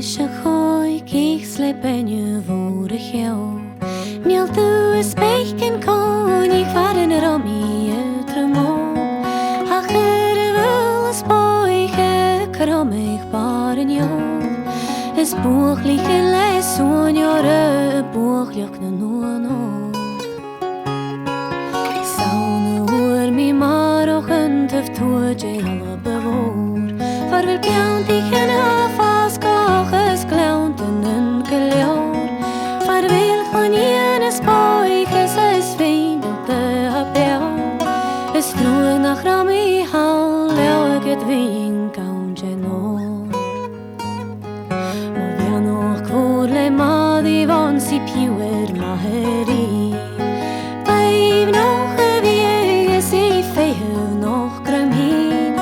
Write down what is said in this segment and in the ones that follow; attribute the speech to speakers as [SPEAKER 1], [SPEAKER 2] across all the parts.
[SPEAKER 1] leis a choig ich sleep en je woorden jou. Niel tu is beichen kon ik varen er om je tremo. Acher wil is boige krom ik baren jou. Es buch liche les un jore buch jak na no. Saune oor mi mar och untef toje alla bewoor. Farvel bjaunt ich en afas koches glaunten en geljoor. Farvel van jenes boiches es fin op de habjau. Es troeg nach ram i hal leog et vink aunje no. Le madi van si piuer maheri. Baib noch wie si fehu noch gramhin.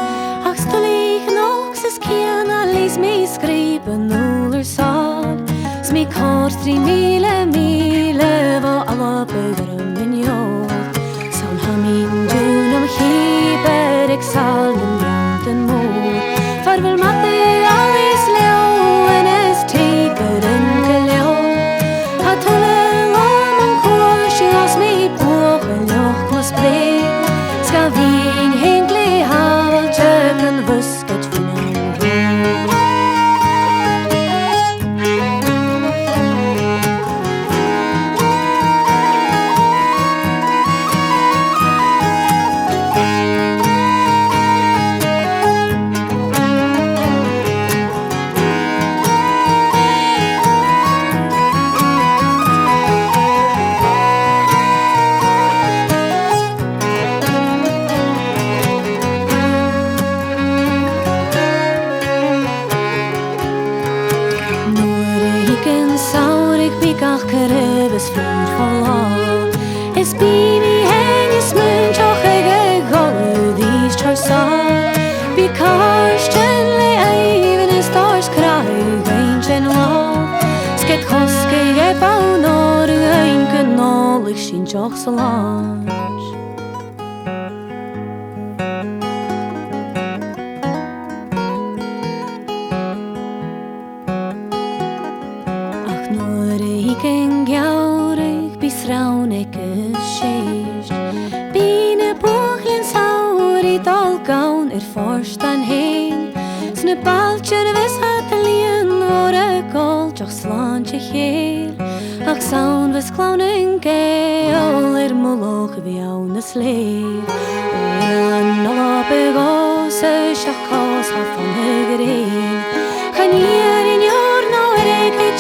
[SPEAKER 1] Ach stolich noch ses kiana lis mi skriben nuller sal. Smi korstri mile va alla begrum min jord. Saun hamin dunam hiber exal min bjanten mor. Farvel matte allis leo en es tiger en ska ving hinkli havel tjöken vusket finnan vår. Ach kereves fyr falla. Es bibi henjes mun tjochege golle dis charsa. Bi karsten le eiven en stars kraj veintjen la. Sket koske je pau nor einke nolig sin tjoch salans. Ken gjaurig bis raunekke skist. Bine boglin saur I dalgaun forstan heen. Sne baltjer ves hatelien vore gold joch slantje heel. Ach saun ves klaunen geol moloch viaunes leer. Oran alla begose shakos hafan hegereen. Kan in jorno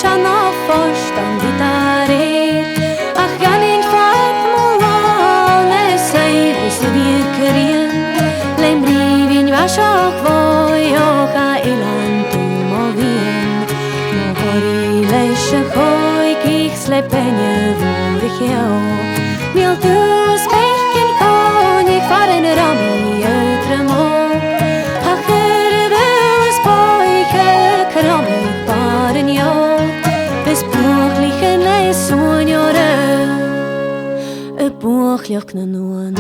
[SPEAKER 1] chana forstan vitarer. Ach ganning fat molale sei bis dir kerien. Lem rivin vashok voi oka ilan tu movien. No hori leische hoi kich slepenje vorig jou. Mil tu speichen kon ik faren ram I utremo. Ach vil spoike kram ik baren jou. Es buchlich en leis un jore. Buchlich na no.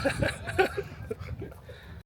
[SPEAKER 2] Ja.